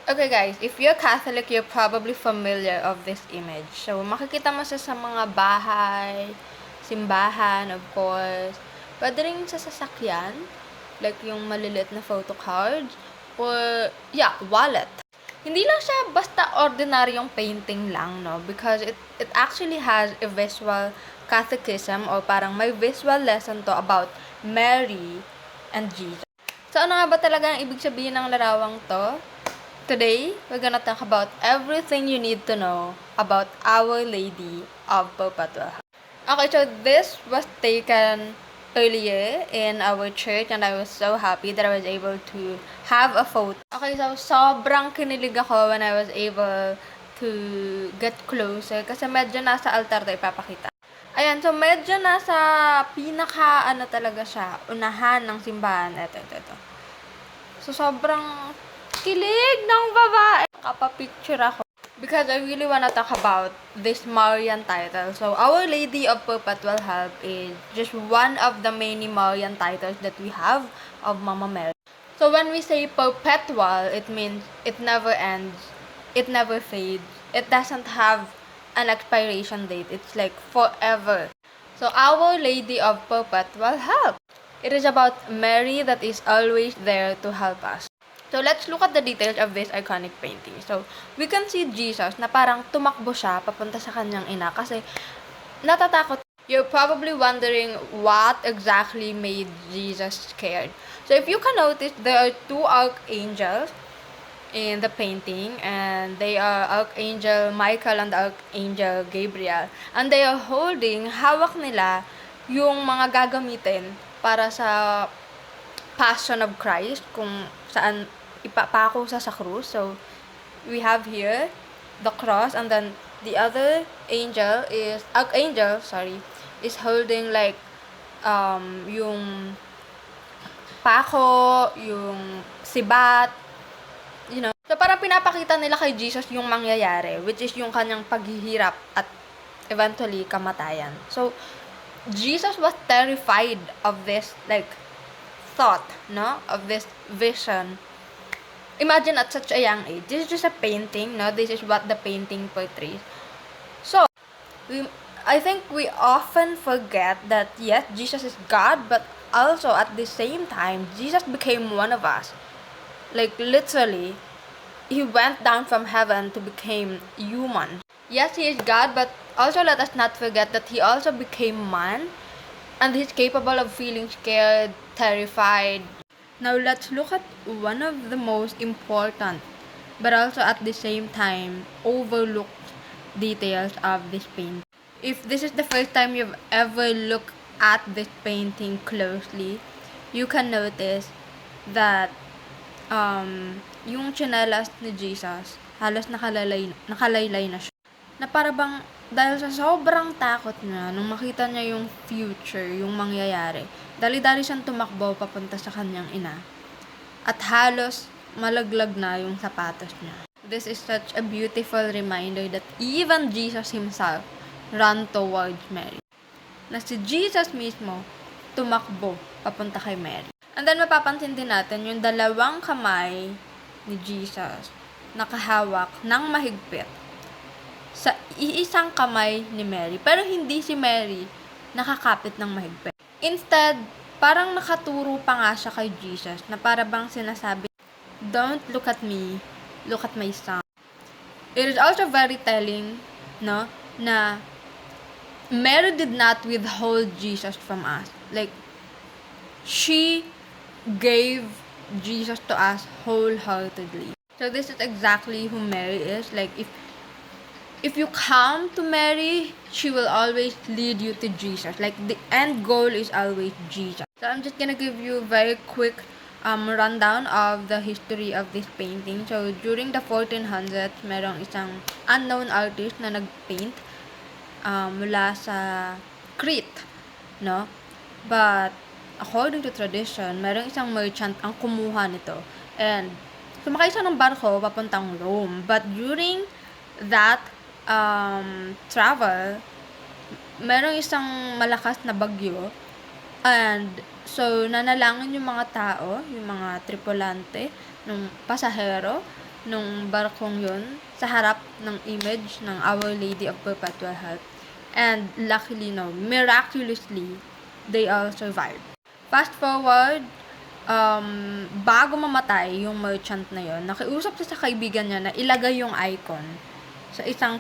Okay guys, if you're Catholic, you're probably familiar of this image. So, makikita mo siya sa mga bahay, simbahan, of course. Pwede rin sa sasakyan, like yung maliliit na photo cards, or, yeah, wallet. Hindi lang siya basta ordinaryong painting lang, no? Because it actually has a visual catechism or parang may visual lesson to about Mary and Jesus. So, ano nga ba talaga ang ibig sabihin ng larawang to? Today, we're gonna talk about everything you need to know about Our Lady of Perpetua. Okay, so this was taken earlier in our church and I was so happy that I was able to have a photo. Okay, so sobrang kinilig ako when I was able to get closer kasi medyo nasa altar tayo ipapakita. Ayan, so medyo nasa pinaka talaga siya, unahan ng simbahan. Ito. So sobrang kilig ng babae. Nakapapicture ako. Because I really wanna talk about this Marian title. So, Our Lady of Perpetual Help is just one of the many Marian titles that we have of Mama Mary. So, when we say perpetual, it means it never ends, it never fades, it doesn't have an expiration date. It's like forever. So, Our Lady of Perpetual Help. It is about Mary that is always there to help us. So, let's look at the details of this iconic painting. So, we can see Jesus na parang tumakbo siya papunta sa kanyang ina kasi natatakot. You're probably wondering what exactly made Jesus scared. So, if you can notice, there are two archangels in the painting and they are Archangel Michael and Archangel Gabriel. And they are holding, hawak nila yung mga gagamitin para sa Passion of Christ, kung saan ipapako sa krus. So, we have here the cross and then the other archangel, is holding like yung pako, yung sibat, you know. So, parang pinapakita nila kay Jesus yung mangyayari, which is yung kanyang paghihirap at eventually kamatayan. So, Jesus was terrified of this, like, thought, no, of this vision. Imagine at such a young age. This is just a painting, no? This is what the painting portrays. So, I think we often forget that yes, Jesus is God, but also at the same time, Jesus became one of us. Like literally, he went down from heaven to become human. Yes, he is God, but also let us not forget that he also became man and he's capable of feeling scared, terrified. Now let's look at one of the most important but also at the same time overlooked details of this painting. If this is the first time you've ever looked at this painting closely, you can notice that yung tsinelas ni Jesus halos nakalaylay na siya. Na para bang dahil sa sobrang takot niya nung makita niya yung future, yung mangyayari, dali-dali siyang tumakbo papunta sa kanyang ina. At halos malaglag na yung sapatos niya. This is such a beautiful reminder that even Jesus himself ran towards Mary. Na si Jesus mismo tumakbo papunta kay Mary. And then mapapansin din natin yung dalawang kamay ni Jesus nakahawak ng mahigpit sa iisang kamay ni Mary. Pero hindi si Mary nakakapit ng mahigpit. Instead, parang nakaturo pa nga siya kay Jesus na para bang sinasabi, "Don't look at me, look at my son." It is also very telling, no, na Mary did not withhold Jesus from us. Like, she gave Jesus to us wholeheartedly. So this is exactly who Mary is. Like, if you come to Mary, she will always lead you to Jesus. Like, the end goal is always Jesus. So, I'm just gonna give you a very quick rundown of the history of this painting. So, during the 1400s, merong isang unknown artist na nag-paint mula sa Crete, no? But, according to tradition, merong isang merchant ang kumuha nito. And, sumakay siya ng barko papuntang Rome. But, during that travel, merong isang malakas na bagyo and so nanalangin yung mga tao, yung mga tripulante ng pasahero nung barkong yun sa harap ng image ng Our Lady of Perpetual Help. And luckily, no, miraculously, they all survived. Fast forward, bago mamatay yung merchant na yon, nakiusap siya sa kaibigan niya na ilagay yung icon sa isang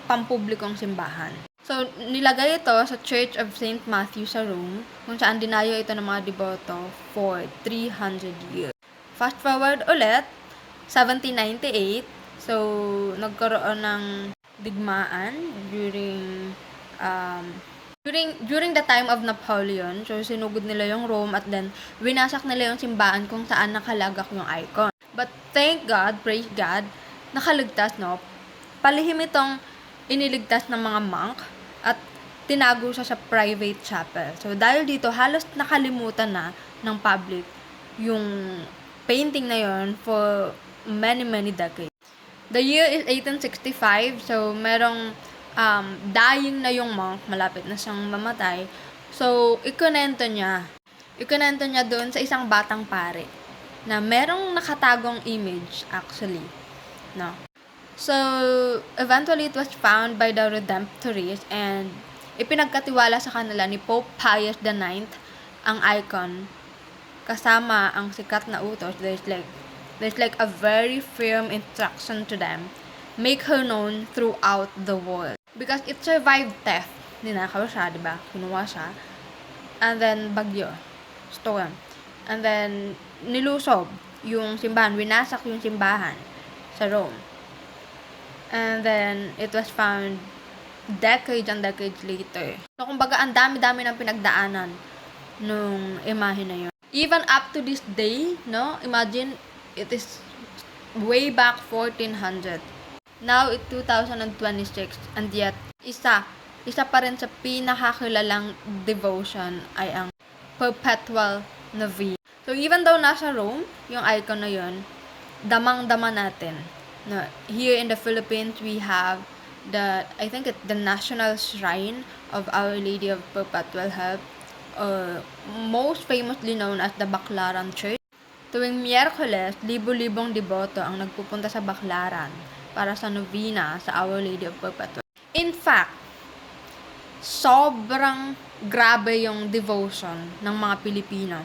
pampublikong simbahan. So, nilagay ito sa Church of St. Matthew sa Rome, kung saan dinayo ito ng mga deboto for 300 years. Fast forward ulit, 1798, so, nagkaroon ng digmaan during the time of Napoleon. So, sinugod nila yung Rome at then winasak nila yung simbahan kung saan nakalagak yung icon. But thank God, praise God, nakaligtas, no? Palihim itong iniligtas ng mga monk at tinago siya sa private chapel. So, dahil dito, halos nakalimutan na ng public yung painting na yon for many decades. The year is 1865, so merong dying na yung monk, malapit na siyang mamatay. So, ikunento niya doon sa isang batang pare na merong nakatagong image actually, no? So, eventually it was found by the Redemptorists and ipinagkatiwala sa kanila ni Pope Pius IX ang icon kasama ang sikat na utos. There's like a very firm instruction to them. Make her known throughout the world. Because it survived theft. Ninakaw siya, diba? Kinuha siya. And then, bagyo. Storm. And then, nilusob yung simbahan. Winasak yung simbahan sa Rome. And then, it was found decades and decades later. So, kumbaga, ang dami-dami ng pinagdaanan nung imahe na yun. Even up to this day, no? Imagine, it is way back 1400. Now, it's 2026, and yet, isa pa rin sa pinakakilalang devotion ay ang Perpetual Novena. So, even though nasa Rome, yung icon na yun, damang-dama natin. No, here in the Philippines, we have I think it's the National Shrine of Our Lady of Perpetual Help, most famously known as the Baclaran Church. Tuwing Miyerkules, libo-libong deboto ang nagpupunta sa Baclaran para sa novena sa Our Lady of Perpetual. In fact, sobrang grabe yung devotion ng mga Pilipino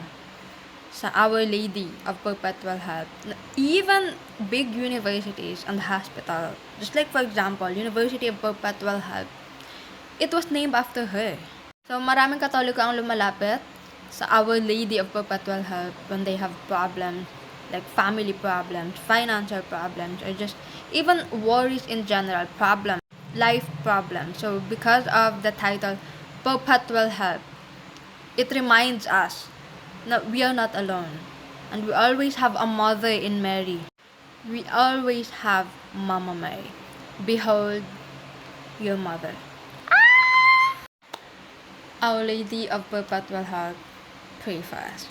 sa Our Lady of Perpetual Help. Even big universities and hospital, just like for example, University of Perpetual Help, it was named after her. So, maraming Katoliko ang lumalapit sa Our Lady of Perpetual Help when they have problems, like family problems, financial problems, or just even worries in general, problems, life problems. So, because of the title, Perpetual Help, it reminds us that we are not alone. And we always have a mother in Mary. We always have Mama Mary. Behold your mother. Our Lady of Perpetual Help, pray for us.